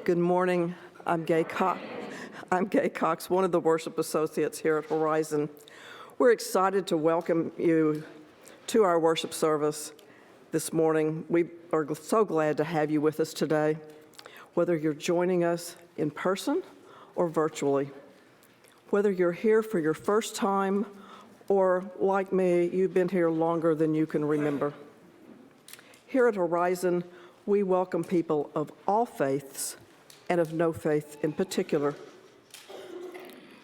Good morning. I'm Gay Cox, one of the worship associates here at Horizon. We're excited to welcome you to our worship service this morning. We are so glad to have you with us today, whether you're joining us in person or virtually. Whether you're here for your first time or, like me, you've been here longer than you can remember. Here at Horizon, we welcome people of all faiths and of no faith in particular.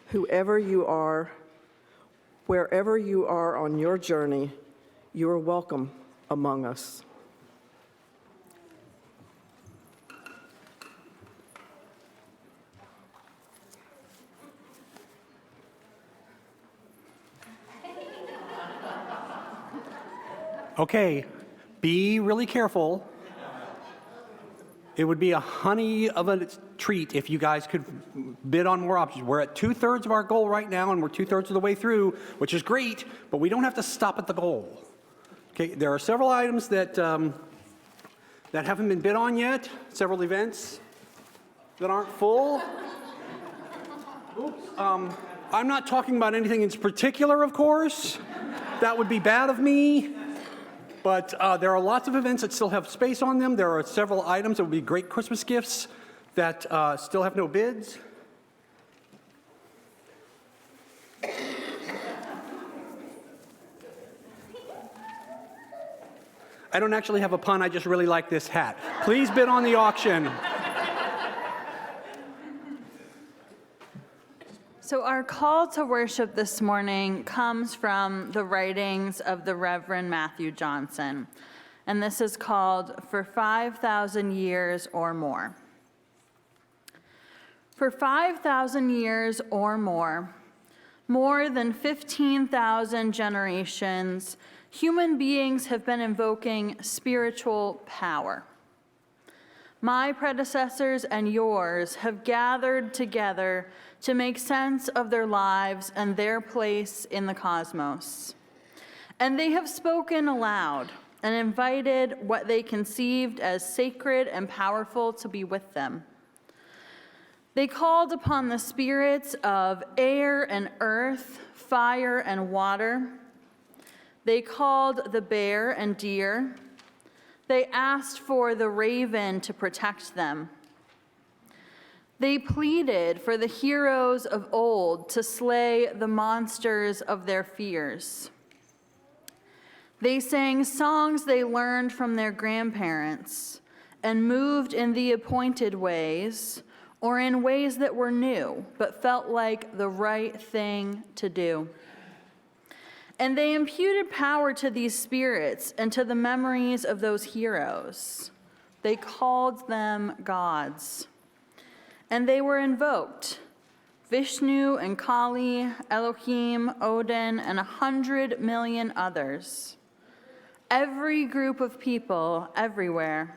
Whoever you are, wherever you are on your journey, you are welcome among us. Okay, be really careful. It would be a honey of a treat if you guys could bid on more options. We're at 2/3 of our goal right now, and we're 2/3 of the way through, which is great, but we don't have to stop at the goal. Okay, there are several items that haven't been bid on yet, several events that aren't full. Oops. I'm not talking about anything in particular, of course. That would be bad of me. But there are lots of events that still have space on them. There are several items that would be great Christmas gifts that still have no bids. I don't actually have a pun, I just really like this hat. Please bid on the auction. So our call to worship this morning comes from the writings of the Reverend Matthew Johnson, and this is called For 5,000 Years or More. For 5,000 years or more than 15,000 generations, human beings have been invoking spiritual power. My predecessors and yours have gathered together to make sense of their lives and their place in the cosmos. And they have spoken aloud and invited what they conceived as sacred and powerful to be with them. They called upon the spirits of air and earth, fire and water. They called the bear and deer. They asked for the raven to protect them. They pleaded for the heroes of old to slay the monsters of their fears. They sang songs they learned from their grandparents and moved in the appointed ways, or in ways that were new but felt like the right thing to do. And they imputed power to these spirits and to the memories of those heroes. They called them gods. And they were invoked, Vishnu and Kali, Elohim, Odin, and 100 million others. Every group of people everywhere.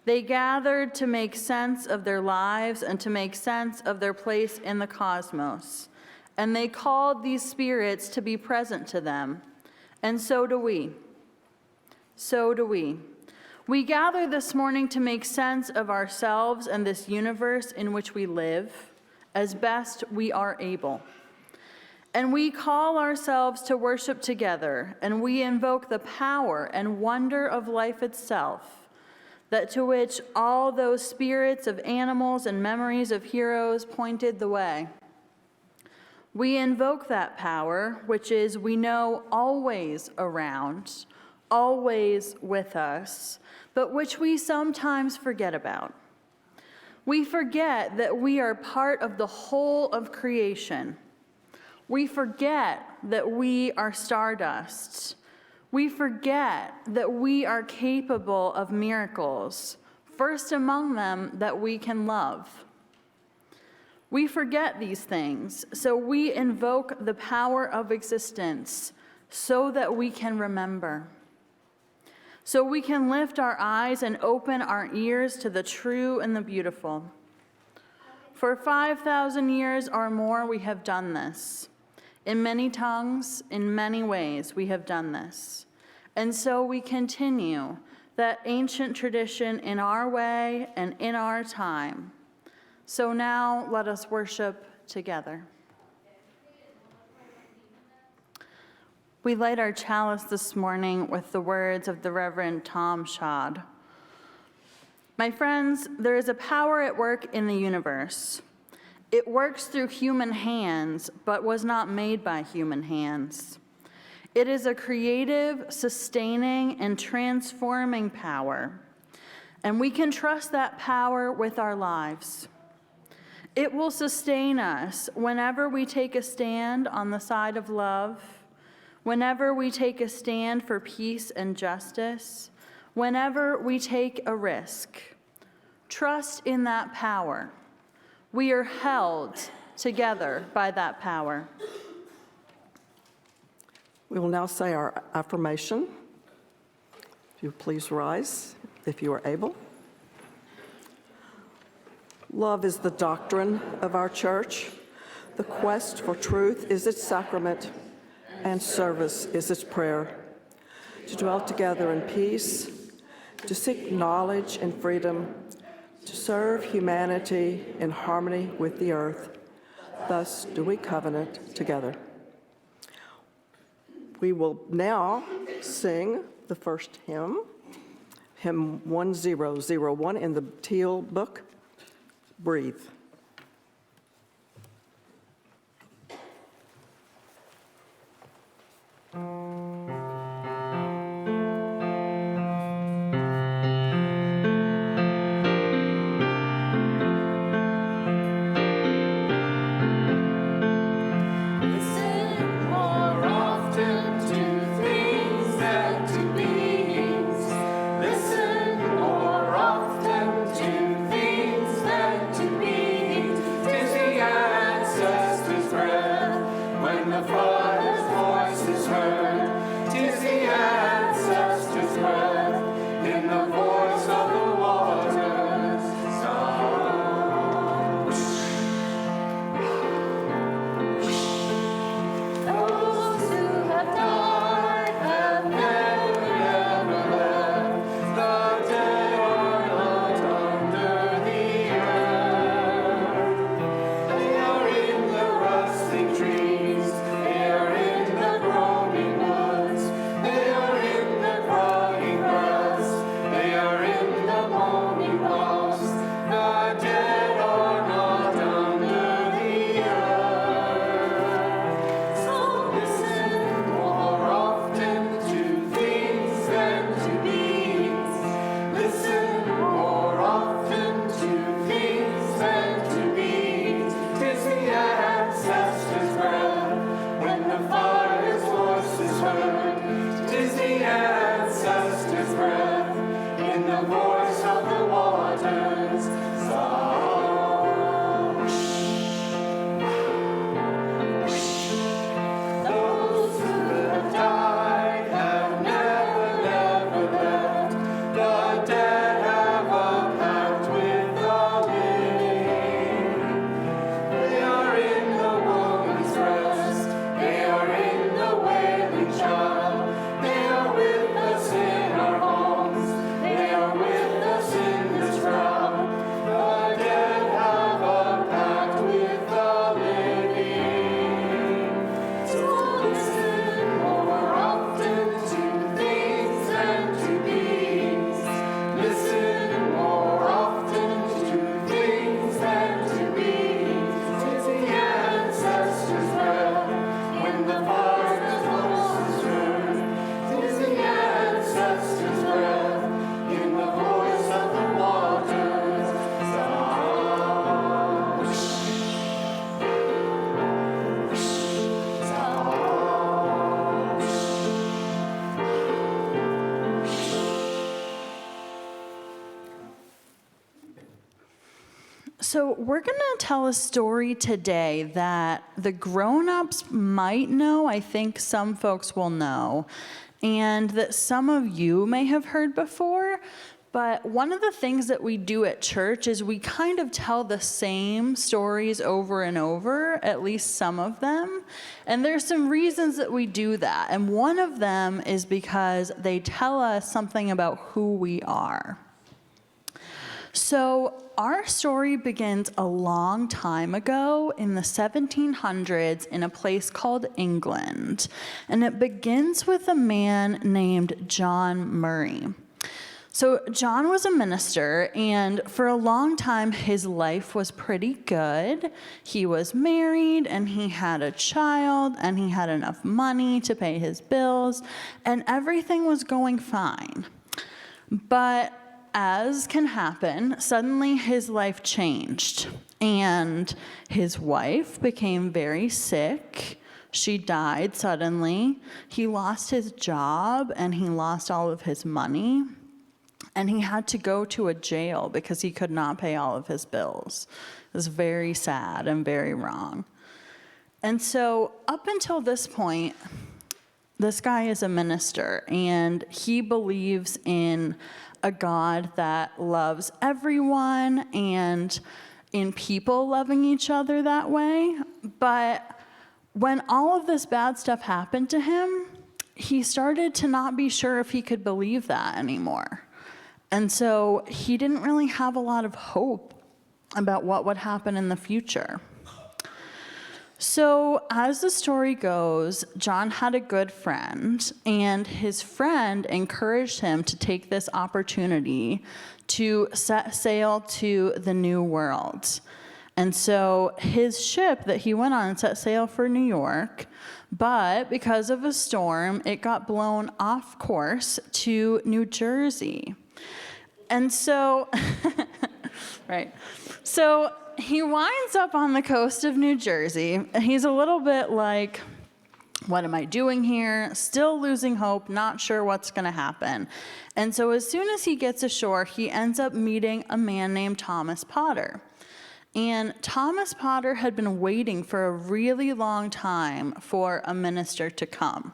They gathered to make sense of their lives and to make sense of their place in the cosmos. And they called these spirits to be present to them. And so do we. So do we. We gather this morning to make sense of ourselves and this universe in which we live as best we are able. And we call ourselves to worship together, and we invoke the power and wonder of life itself, that to which all those spirits of animals and memories of heroes pointed the way. We invoke that power, which is, we know, always around, always with us, but which we sometimes forget about. We forget that we are part of the whole of creation. We forget that we are stardust. We forget that we are capable of miracles, first among them that we can love. We forget these things, so we invoke the power of existence so that we can remember. So we can lift our eyes and open our ears to the true and the beautiful. For 5,000 years or more, we have done this. In many tongues, in many ways, we have done this. And so we continue that ancient tradition in our way and in our time. So now let us worship together. We light our chalice this morning with the words of the Reverend Tom Schad. My friends, there is a power at work in the universe. It works through human hands, but was not made by human hands. It is a creative, sustaining, and transforming power, and we can trust that power with our lives. It will sustain us whenever we take a stand on the side of love, whenever we take a stand for peace and justice, whenever we take a risk. Trust in that power. We are held together by that power. We will now say our affirmation. If you please rise, if you are able. Love is the doctrine of our church. The quest for truth is its sacrament, and service is its prayer. To dwell together in peace, to seek knowledge and freedom, to serve humanity in harmony with the earth. Thus do we covenant together. We will now sing the first hymn, hymn 1001 in the Teal book, Breathe. So we're going to tell a story today that the grown-ups might know, I think some folks will know, and that some of you may have heard before, But one of the things that we do at church is we kind of tell the same stories over and over, at least some of them. And there's some reasons that we do that. And one of them is because they tell us something about who we are. So our story begins a long time ago in the 1700s in a place called England. And it begins with a man named John Murray. So John was a minister, and for a long time, his life was pretty good. He was married, and he had a child, and he had enough money to pay his bills, and everything was going fine. But as can happen, suddenly his life changed, and his wife became very sick. She died suddenly. He lost his job, and he lost all of his money. And he had to go to a jail because he could not pay all of his bills. It was very sad and very wrong. And so up until this point, this guy is a minister, and he believes in a God that loves everyone and in people loving each other that way. But when all of this bad stuff happened to him, he started to not be sure if he could believe that anymore. And so he didn't really have a lot of hope about what would happen in the future. So as the story goes, John had a good friend, and his friend encouraged him to take this opportunity to set sail to the New World. And so his ship that he went on set sail for New York, but because of a storm, it got blown off course to New Jersey. And so, right, so he winds up on the coast of New Jersey. He's a little bit like, what am I doing here? Still losing hope, not sure what's going to happen. And so as soon as he gets ashore, he ends up meeting a man named Thomas Potter. And Thomas Potter had been waiting for a really long time for a minister to come.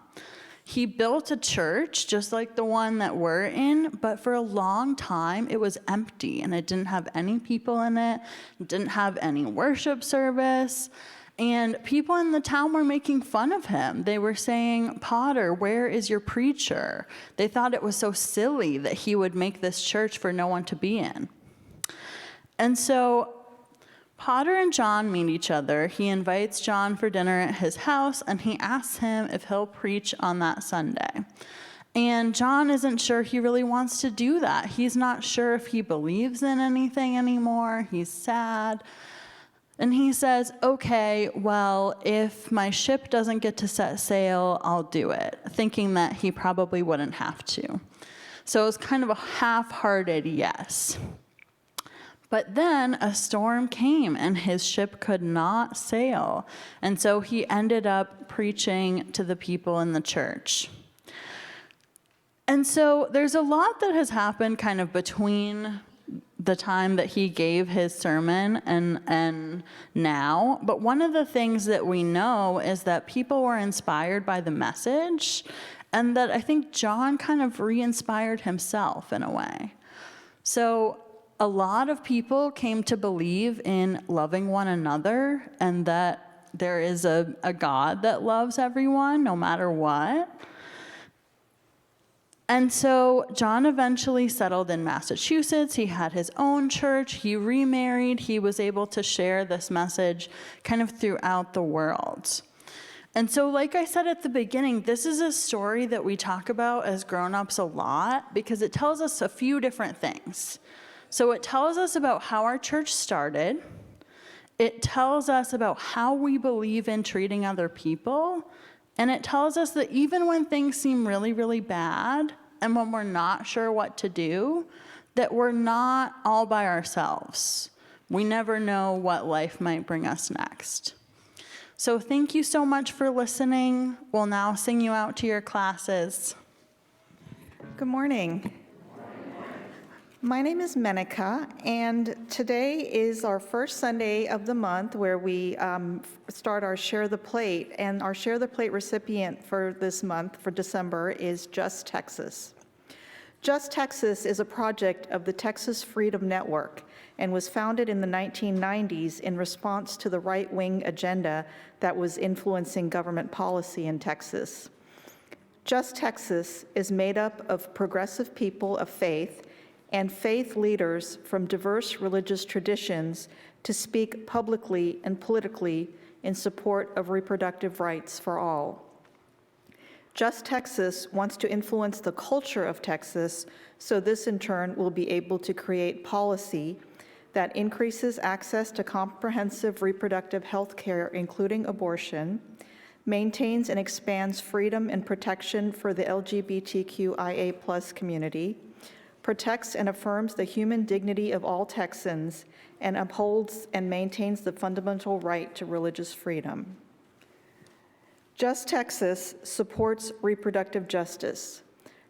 He built a church just like the one that we're in, but for a long time it was empty and it didn't have any people in it, didn't have any worship service, and people in the town were making fun of him. They were saying, "Potter, where is your preacher?" They thought it was so silly that he would make this church for no one to be in. And so Potter and John meet each other. He invites John for dinner at his house, and he asks him if he'll preach on that Sunday. And John isn't sure he really wants to do that. He's not sure if he believes in anything anymore. He's sad. And he says, "Okay, well, if my ship doesn't get to set sail, I'll do it," thinking that he probably wouldn't have to. So it was kind of a half-hearted yes. But then a storm came and his ship could not sail. And so he ended up preaching to the people in the church. And so there's a lot that has happened kind of between the time that he gave his sermon and now. But one of the things that we know is that people were inspired by the message, and that I think John kind of re-inspired himself in a way. So a lot of people came to believe in loving one another and that there is a God that loves everyone no matter what. And so John eventually settled in Massachusetts. He had his own church. He remarried. He was able to share this message kind of throughout the world. And so, like I said at the beginning, this is a story that we talk about as grown-ups a lot because it tells us a few different things. So it tells us about how our church started. It tells us about how we believe in treating other people. And it tells us that even when things seem really, really bad, and when we're not sure what to do, that we're not all by ourselves. We never know what life might bring us next. So thank you so much for listening. We'll now sing you out to your classes. Good morning. My name is Menika, and today is our first Sunday of the month where we start our Share the Plate, and our Share the Plate recipient for this month, for December, is Just Texas. Just Texas is a project of the Texas Freedom Network and was founded in the 1990s in response to the right-wing agenda that was influencing government policy in Texas. Just Texas is made up of progressive people of faith and faith leaders from diverse religious traditions to speak publicly and politically in support of reproductive rights for all. Just Texas wants to influence the culture of Texas, so this in turn will be able to create policy that increases access to comprehensive reproductive health care, including abortion, maintains and expands freedom and protection for the LGBTQIA+ community, protects and affirms the human dignity of all Texans, and upholds and maintains the fundamental right to religious freedom. Just Texas supports reproductive justice.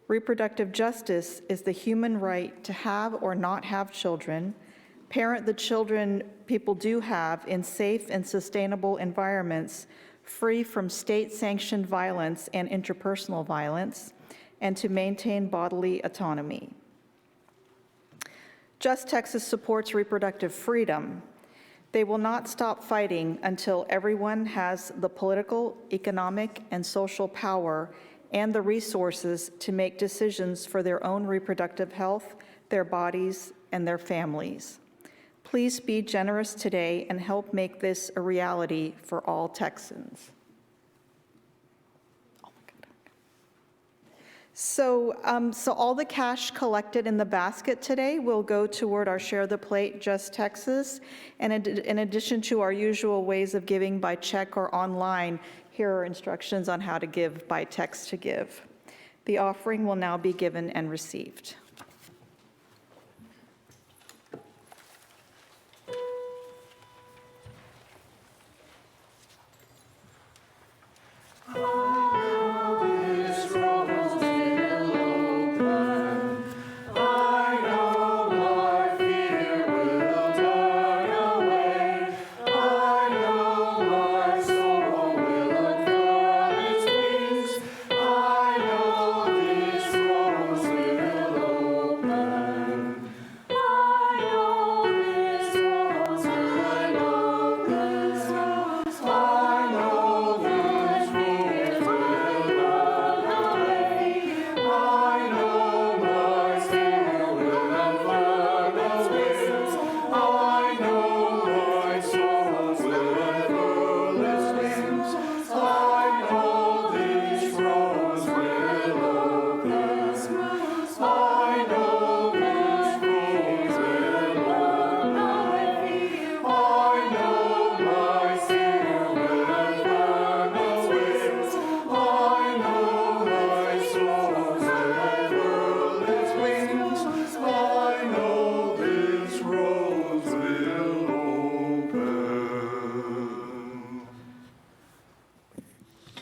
Reproductive justice is the human right to have or not have children, parent the children people do have in safe and sustainable environments free from state-sanctioned violence and interpersonal violence, and to maintain bodily autonomy. Just Texas supports reproductive freedom. They will not stop fighting until everyone has the political, economic, and social power and the resources to make decisions for their own reproductive health, their bodies, and their families. Please be generous today and help make this a reality for all Texans. So all the cash collected in the basket today will go toward our Share the Plate Just Texas. And in addition to our usual ways of giving by check or online, here are instructions on how to give by text to give. The offering will now be given and received.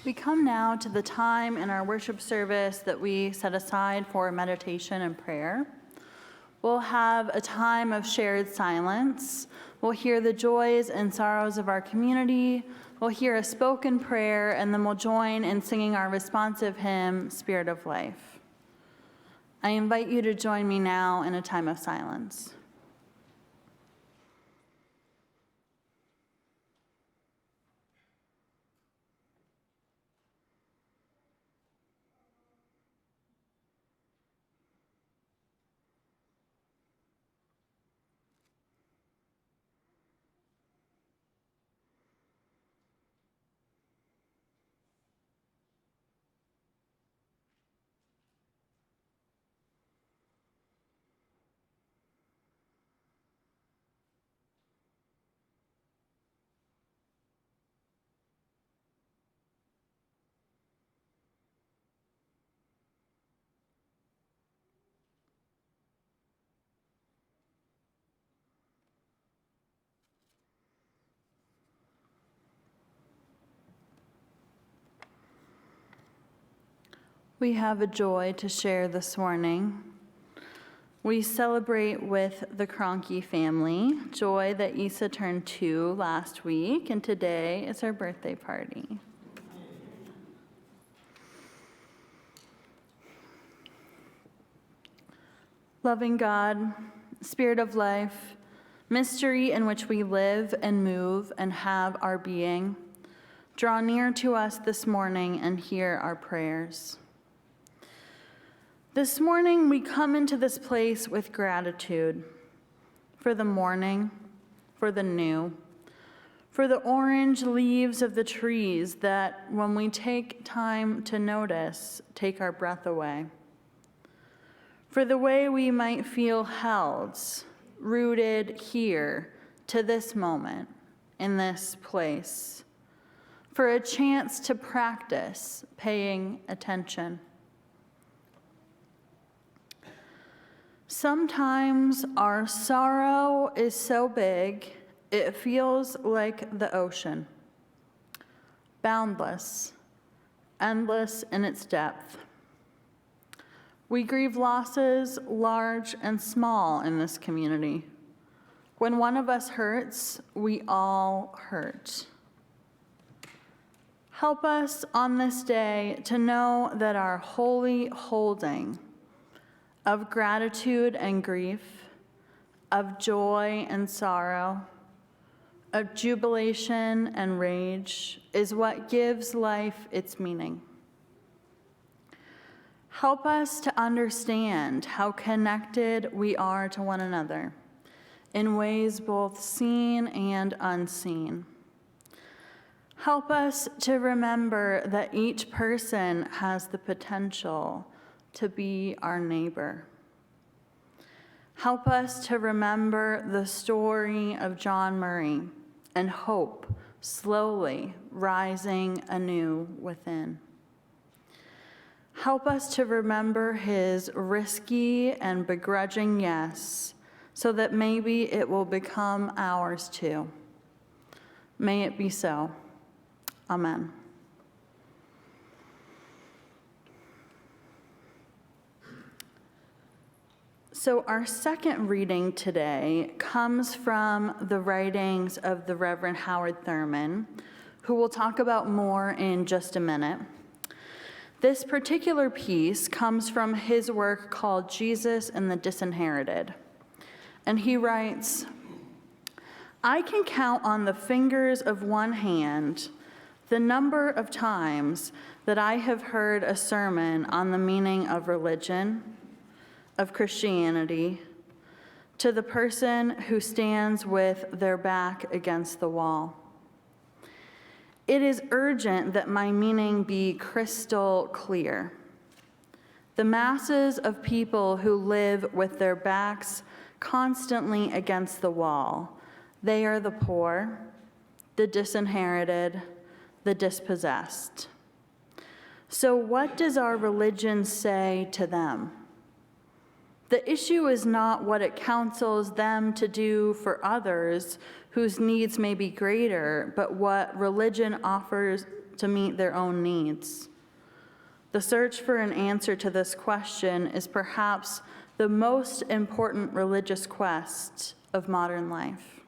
We come now to the time in our worship service that we set aside for meditation and prayer. We'll have a time of shared silence. We'll hear the joys and sorrows of our community. We'll hear a spoken prayer, and then we'll join in singing our responsive hymn, Spirit of Life. I invite you to join me now in a time of silence. We have a joy to share this morning. We celebrate with the Kroenke family, joy that Isa turned 2 last week, and today is her birthday party. Loving God, Spirit of life, mystery in which we live and move and have our being, draw near to us this morning and hear our prayers. This morning we come into this place with gratitude for the morning, for the new, for the orange leaves of the trees that, when we take time to notice, take our breath away. For the way we might feel held, rooted here to this moment, in this place. For a chance to practice paying attention. Sometimes our sorrow is so big, it feels like the ocean, boundless, endless in its depth. We grieve losses large and small in this community. When one of us hurts, we all hurt. Help us on this day to know that our holy holding of gratitude and grief, of joy and sorrow, of jubilation and rage is what gives life its meaning. Help us to understand how connected we are to one another in ways both seen and unseen. Help us to remember that each person has the potential to be our neighbor. Help us to remember the story of John Murray and hope slowly rising anew within. Help us to remember his risky and begrudging yes, so that maybe it will become ours too. May it be so. Amen. So our second reading today comes from the writings of the Reverend Howard Thurman, who we'll talk about more in just a minute. This particular piece comes from his work called Jesus and the Disinherited. And he writes, "I can count on the fingers of one hand the number of times that I have heard a sermon on the meaning of religion, of Christianity, to the person who stands with their back against the wall. It is urgent that my meaning be crystal clear. The masses of people who live with their backs constantly against the wall, they are the poor, the disinherited, the dispossessed. So what does our religion say to them? The issue is not what it counsels them to do for others whose needs may be greater, but what religion offers to meet their own needs. The search for an answer to this question is perhaps the most important religious quest of modern life."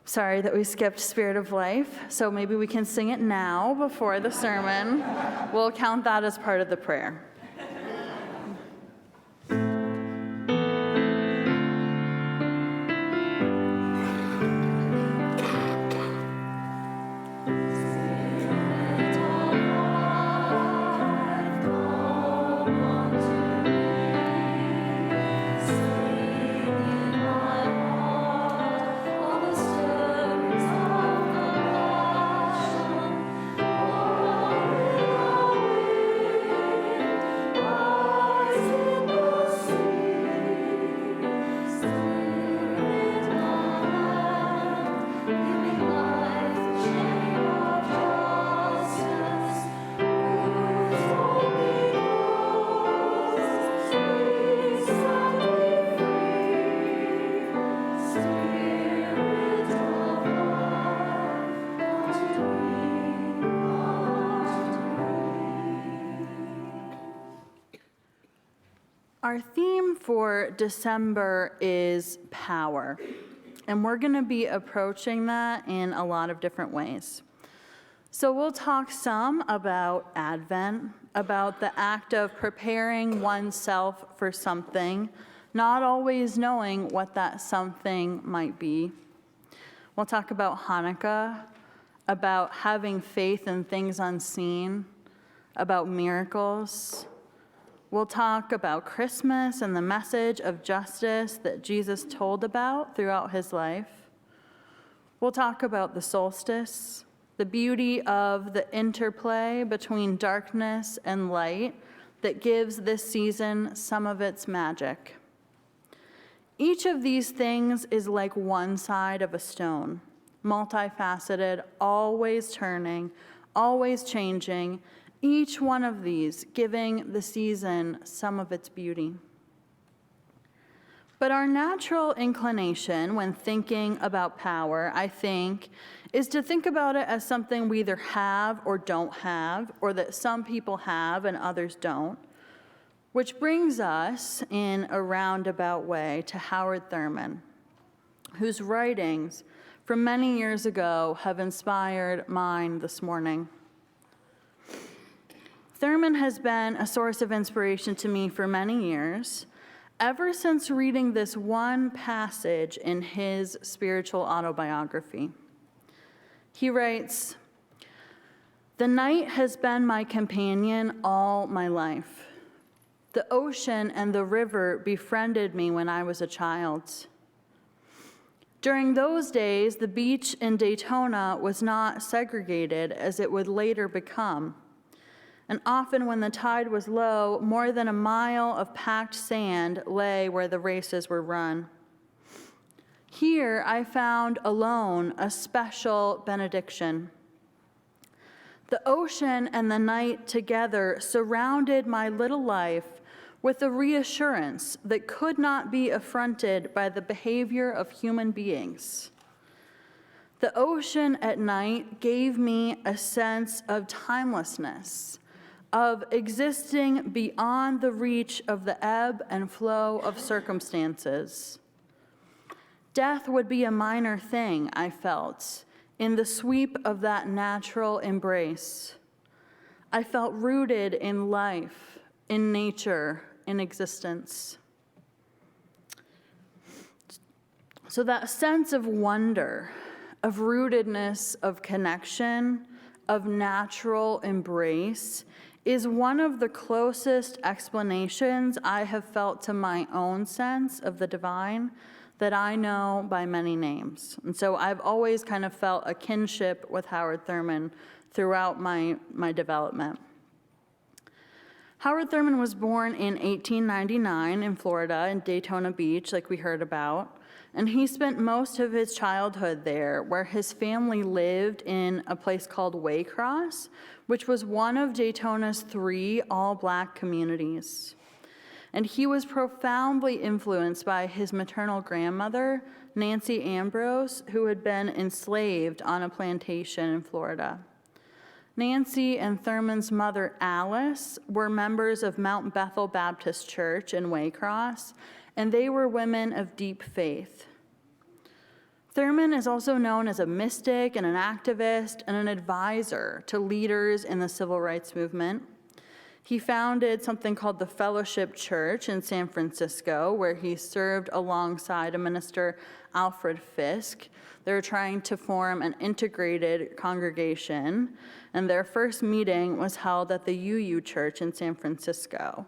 Sorry that we skipped Spirit of Life, so maybe we can sing it now before the sermon. We'll count that as part of the prayer. Our theme for December is power, and we're going to be approaching that in a lot of different ways. So we'll talk some about Advent about the act of preparing oneself for something, not always knowing what that something might be. We'll talk about Hanukkah, about having faith in things unseen, about miracles. We'll talk about Christmas and the message of justice that Jesus told about throughout his life. We'll talk about the solstice, the beauty of the interplay between darkness and light that gives this season some of its magic. Each of these things is like one side of a stone, multifaceted, always turning, always changing, each one of these giving the season some of its beauty. But our natural inclination when thinking about power, I think, is to think about it as something we either have or don't have, or that some people have and others don't. Which brings us, in a roundabout way, to Howard Thurman, whose writings from many years ago have inspired mine this morning. Thurman has been a source of inspiration to me for many years, ever since reading this one passage in his spiritual autobiography. He writes, "The night has been my companion all my life. The ocean and the river befriended me when I was a child. During those days, the beach in Daytona was not segregated as it would later become. And often when the tide was low, more than a mile of packed sand lay where the races were run. Here I found alone a special benediction. The ocean and the night together surrounded my little life with a reassurance that could not be affronted by the behavior of human beings. The ocean at night gave me a sense of timelessness, of existing beyond the reach of the ebb and flow of circumstances. Death would be a minor thing, I felt, in the sweep of that natural embrace. I felt rooted in life, in nature, in existence." So that sense of wonder, of rootedness, of connection, of natural embrace is one of the closest explanations I have felt to my own sense of the divine that I know by many names. And so I've always kind of felt a kinship with Howard Thurman throughout my development. Howard Thurman was born in 1899 in Florida, in Daytona Beach, like we heard about. And he spent most of his childhood there, where his family lived in a place called Waycross, which was one of Daytona's 3 all-Black communities. And he was profoundly influenced by his maternal grandmother, Nancy Ambrose, who had been enslaved on a plantation in Florida. Nancy and Thurman's mother, Alice, were members of Mount Bethel Baptist Church in Waycross, and they were women of deep faith. Thurman is also known as a mystic and an activist and an advisor to leaders in the civil rights movement. He founded something called the Fellowship Church in San Francisco, where he served alongside a minister, Alfred Fisk. They were trying to form an integrated congregation, and their first meeting was held at the UU Church in San Francisco.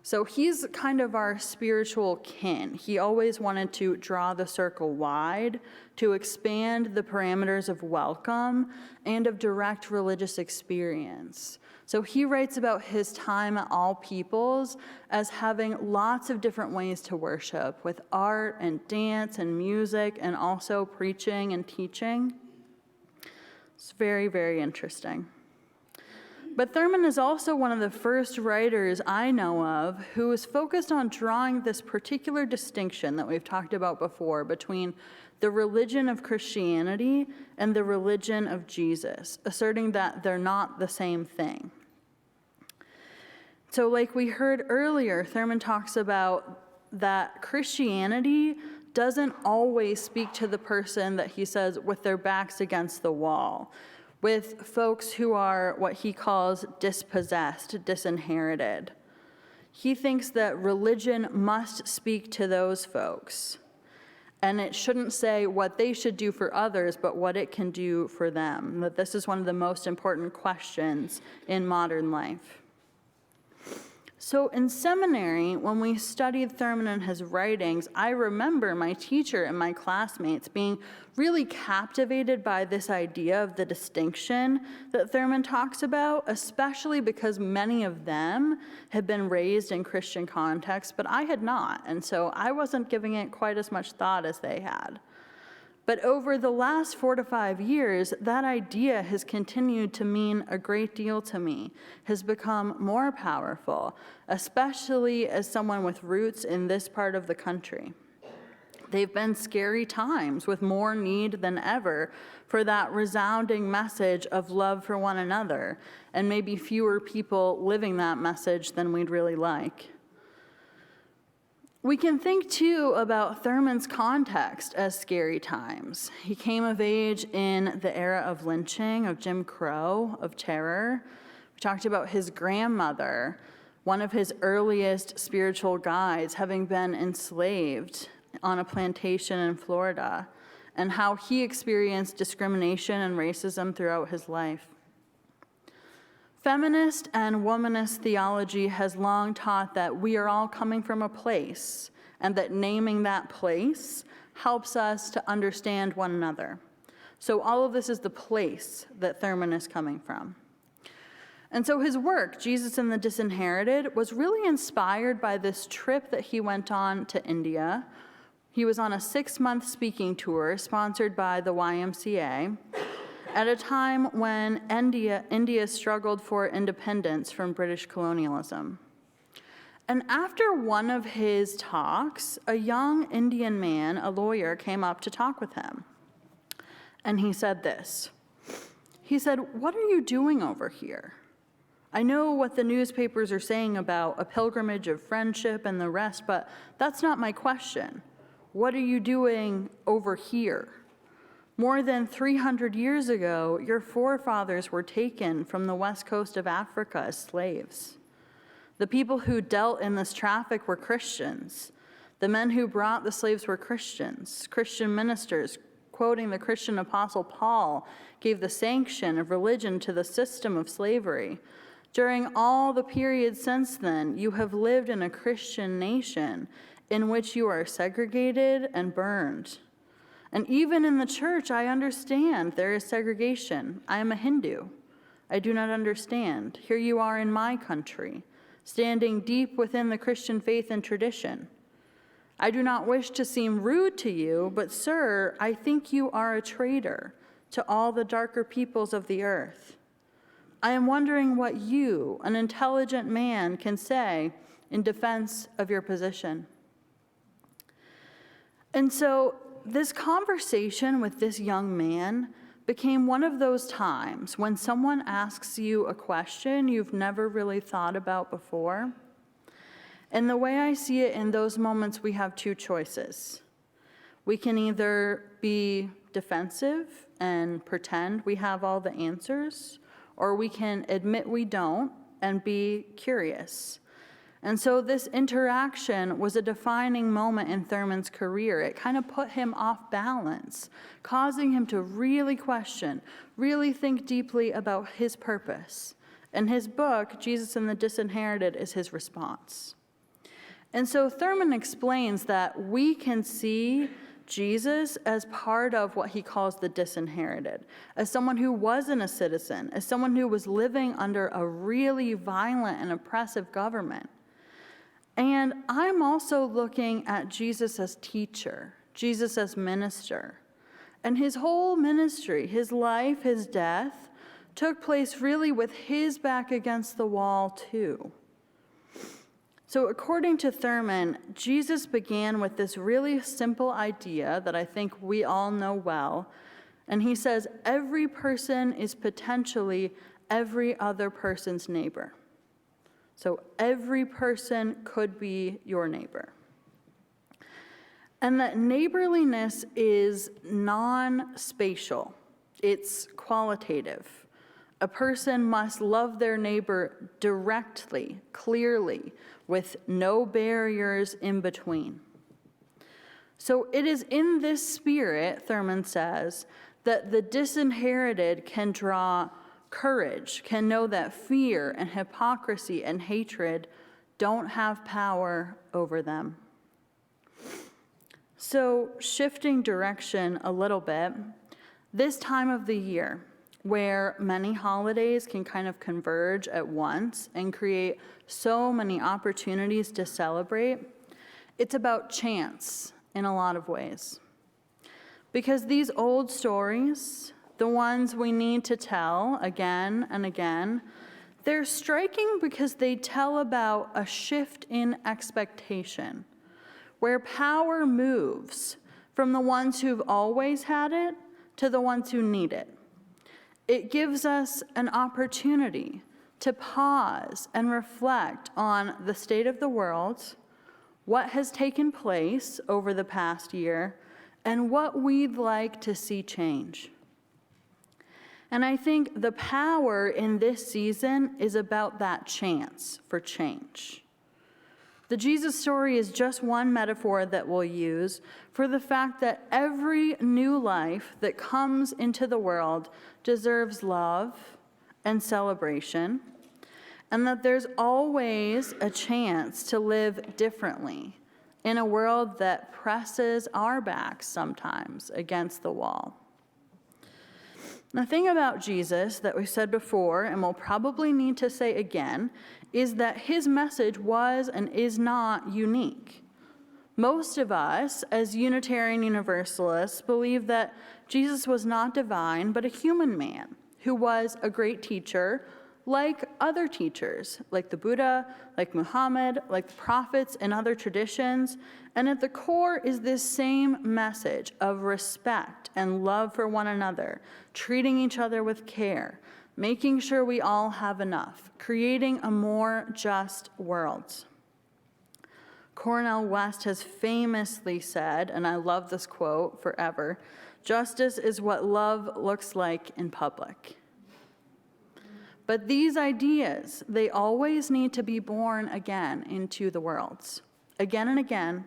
So he's kind of our spiritual kin. He always wanted to draw the circle wide, to expand the parameters of welcome and of direct religious experience. So he writes about his time at All Peoples as having lots of different ways to worship, with art and dance and music and also preaching and teaching. It's very, very interesting. But Thurman is also one of the first writers I know of who is focused on drawing this particular distinction that we've talked about before between the religion of Christianity and the religion of Jesus, asserting that they're not the same thing. So like we heard earlier, Thurman talks about that Christianity doesn't always speak to the person that he says with their backs against the wall. with folks who are what he calls dispossessed, disinherited. He thinks that religion must speak to those folks, and it shouldn't say what they should do for others, but what it can do for them. That this is one of the most important questions in modern life. So in seminary, when we studied Thurman and his writings, I remember my teacher and my classmates being really captivated by this idea of the distinction that Thurman talks about, especially because many of them had been raised in Christian contexts, but I had not, and so I wasn't giving it quite as much thought as they had. But over the last 4 to 5 years, that idea has continued to mean a great deal to me, has become more powerful, especially as someone with roots in this part of the country. They've been scary times with more need than ever for that resounding message of love for one another, and maybe fewer people living that message than we'd really like. We can think, too, about Thurman's context as scary times. He came of age in the era of lynching, of Jim Crow, of terror. We talked about his grandmother, one of his earliest spiritual guides, having been enslaved on a plantation in Florida, and how he experienced discrimination and racism throughout his life. Feminist and womanist theology has long taught that we are all coming from a place, and that naming that place helps us to understand one another. So all of this is the place that Thurman is coming from. And so his work, Jesus and the Disinherited, was really inspired by this trip that he went on to India. He was on a 6-month speaking tour sponsored by the YMCA, at a time when India struggled for independence from British colonialism. And after one of his talks, a young Indian man, a lawyer, came up to talk with him. And he said this. He said, "What are you doing over here? I know what the newspapers are saying about a pilgrimage of friendship and the rest, but that's not my question. What are you doing over here? More than 300 years ago, your forefathers were taken from the west coast of Africa as slaves. The people who dealt in this traffic were Christians. The men who brought the slaves were Christians. Christian ministers, quoting the Christian apostle Paul, gave the sanction of religion to the system of slavery. During all the periods since then, you have lived in a Christian nation in which you are segregated and burned. And even in the church, I understand there is segregation. I am a Hindu. I do not understand. Here you are in my country, standing deep within the Christian faith and tradition. I do not wish to seem rude to you, but sir, I think you are a traitor to all the darker peoples of the earth. I am wondering what you, an intelligent man, can say in defense of your position." And so this conversation with this young man became one of those times when someone asks you a question you've never really thought about before. And the way I see it in those moments, we have 2 choices. We can either be defensive and pretend we have all the answers, or we can admit we don't and be curious. And so this interaction was a defining moment in Thurman's career. It kind of put him off balance, causing him to really question, really think deeply about his purpose. And his book, Jesus and the Disinherited, is his response. And so Thurman explains that we can see Jesus as part of what he calls the disinherited, as someone who wasn't a citizen, as someone who was living under a really violent and oppressive government. And I'm also looking at Jesus as teacher, Jesus as minister. And his whole ministry, his life, his death, took place really with his back against the wall too. So according to Thurman, Jesus began with this really simple idea that I think we all know well. And he says, every person is potentially every other person's neighbor. So every person could be your neighbor. And that neighborliness is non-spatial. It's qualitative. A person must love their neighbor directly, clearly, with no barriers in between. So it is in this spirit, Thurman says, that the disinherited can draw courage, can know that fear and hypocrisy and hatred don't have power over them. So shifting direction a little bit, this time of the year, where many holidays can kind of converge at once and create so many opportunities to celebrate, it's about chance in a lot of ways. Because these old stories, the ones we need to tell again and again, they're striking because they tell about a shift in expectation, where power moves from the ones who've always had it to the ones who need it. It gives us an opportunity to pause and reflect on the state of the world, what has taken place over the past year, and what we'd like to see change. And I think the power in this season is about that chance for change. The Jesus story is just one metaphor that we'll use for the fact that every new life that comes into the world deserves love and celebration, and that there's always a chance to live differently in a world that presses our backs sometimes against the wall. The thing about Jesus that we said before, and we'll probably need to say again, is that his message was and is not unique. Most of us, as Unitarian Universalists, believe that Jesus was not divine, but a human man who was a great teacher, like other teachers, like the Buddha, like Muhammad, like the prophets and other traditions. And at the core is this same message of respect and love for one another, treating each other with care, making sure we all have enough, creating a more just world. Cornel West has famously said, and I love this quote forever, "Justice is what love looks like in public." But these ideas, they always need to be born again into the world, again and again,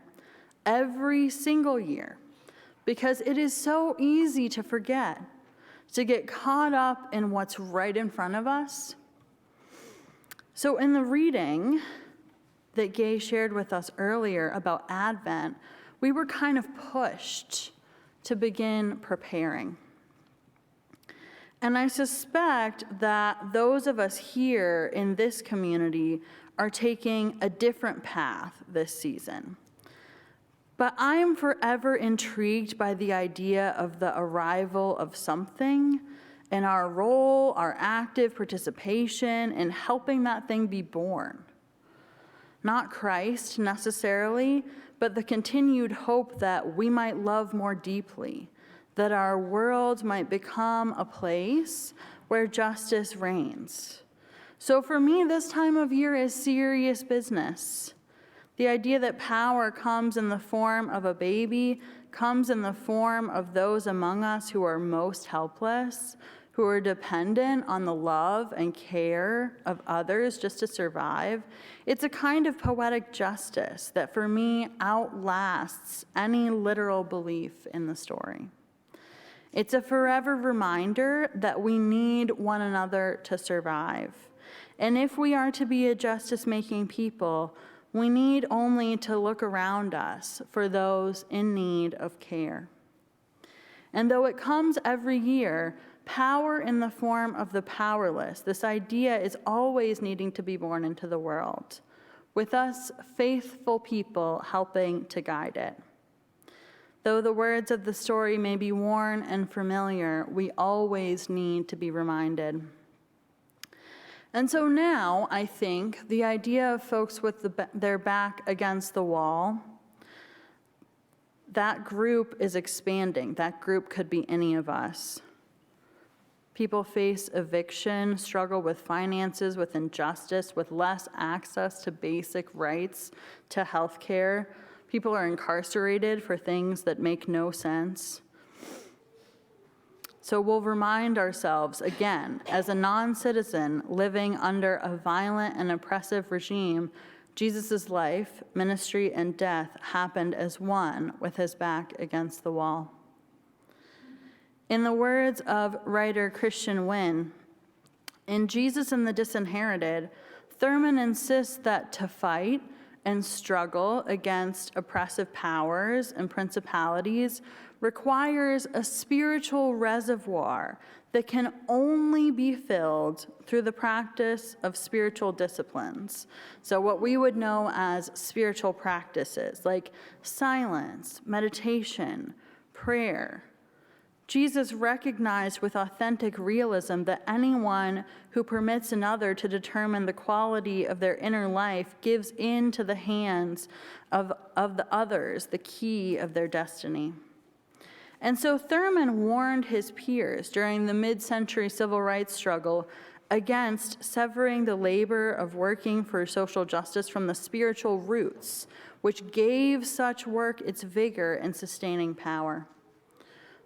every single year, because it is so easy to forget, to get caught up in what's right in front of us. So in the reading that Gay shared with us earlier about Advent, we were kind of pushed to begin preparing. And I suspect that those of us here in this community are taking a different path this season. But I am forever intrigued by the idea of the arrival of something and our role, our active participation in helping that thing be born. Not Christ necessarily, but the continued hope that we might love more deeply, that our world might become a place where justice reigns. So for me, this time of year is serious business. The idea that power comes in the form of a baby, comes in the form of those among us who are most helpless, who are dependent on the love and care of others just to survive. It's a kind of poetic justice that for me outlasts any literal belief in the story. It's a forever reminder that we need one another to survive. And if we are to be a justice-making people, we need only to look around us for those in need of care. And though it comes every year, power in the form of the powerless, this idea is always needing to be born into the world, with us faithful people helping to guide it. Though the words of the story may be worn and familiar, we always need to be reminded. And so now, I think, the idea of folks with their back against the wall, that group is expanding. That group could be any of us. People face eviction, struggle with finances, with injustice, with less access to basic rights, to health care. People are incarcerated for things that make no sense. So we'll remind ourselves again, as a non-citizen living under a violent and oppressive regime, Jesus' life, ministry, and death happened as one with his back against the wall. In the words of writer Christian Wynn, in Jesus and the Disinherited, Thurman insists that to fight and struggle against oppressive powers and principalities requires a spiritual reservoir that can only be filled through the practice of spiritual disciplines. So what we would know as spiritual practices like silence, meditation, prayer. Jesus recognized with authentic realism that anyone who permits another to determine the quality of their inner life gives into the hands of the others the key of their destiny. And so Thurman warned his peers during the mid-century civil rights struggle against severing the labor of working for social justice from the spiritual roots, which gave such work its vigor and sustaining power.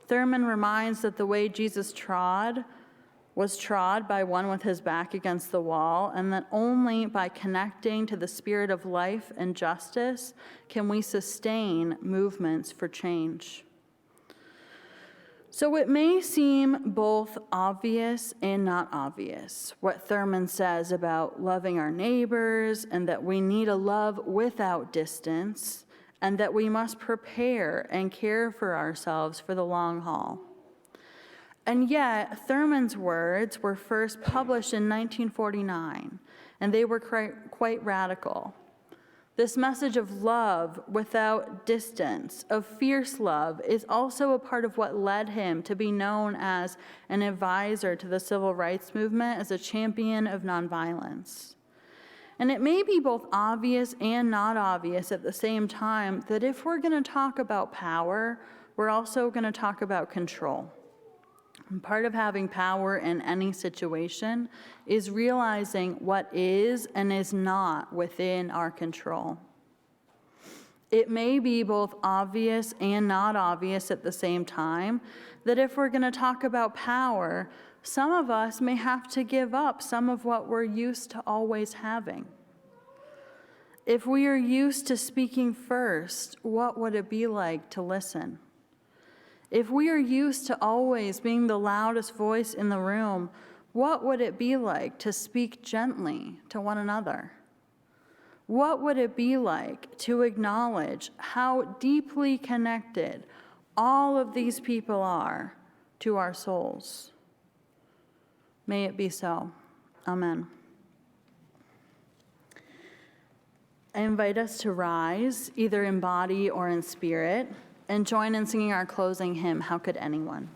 Thurman reminds that the way Jesus was trod by one with his back against the wall, and that only by connecting to the spirit of life and justice can we sustain movements for change. So it may seem both obvious and not obvious what Thurman says about loving our neighbors and that we need a love without distance and that we must prepare and care for ourselves for the long haul. And yet, Thurman's words were first published in 1949, and they were quite radical. This message of love without distance, of fierce love, is also a part of what led him to be known as an advisor to the civil rights movement, as a champion of nonviolence. And it may be both obvious and not obvious at the same time that if we're going to talk about power, we're also going to talk about control. And part of having power in any situation is realizing what is and is not within our control. It may be both obvious and not obvious at the same time that if we're going to talk about power, some of us may have to give up some of what we're used to always having. If we are used to speaking first, what would it be like to listen? If we are used to always being the loudest voice in the room, what would it be like to speak gently to one another? What would it be like to acknowledge how deeply connected all of these people are to our souls? May it be so. Amen. I invite us to rise, either in body or in spirit, and join in singing our closing hymn, How Could Anyone?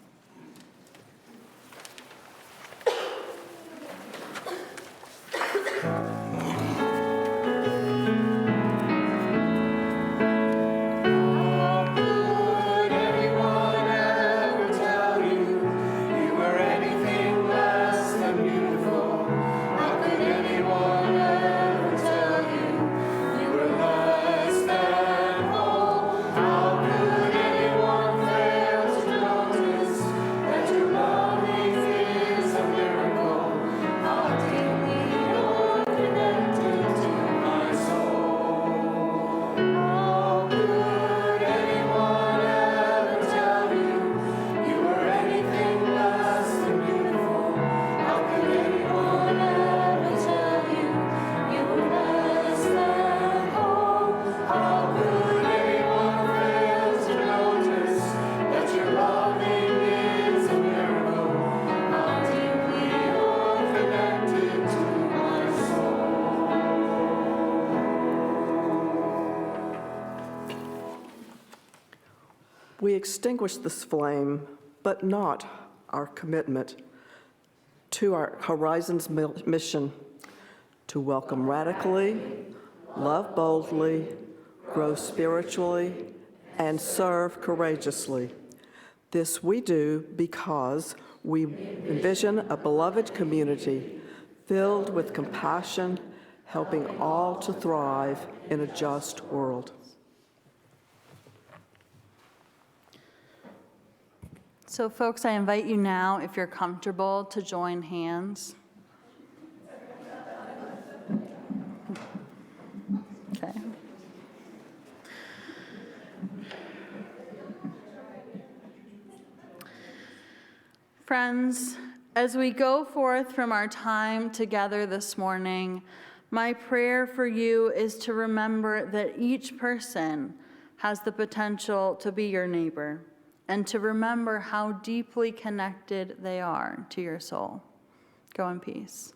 We extinguish this flame, but not our commitment to our Horizons mission to welcome radically, love boldly, grow spiritually, and serve courageously. This we do because we envision a beloved community filled with compassion, helping all to thrive in a just world. So folks, I invite you now, if you're comfortable, to join hands. Okay. Friends, as we go forth from our time together this morning, my prayer for you is to remember that each person has the potential to be your neighbor, and to remember how deeply connected they are to your soul. Go in peace.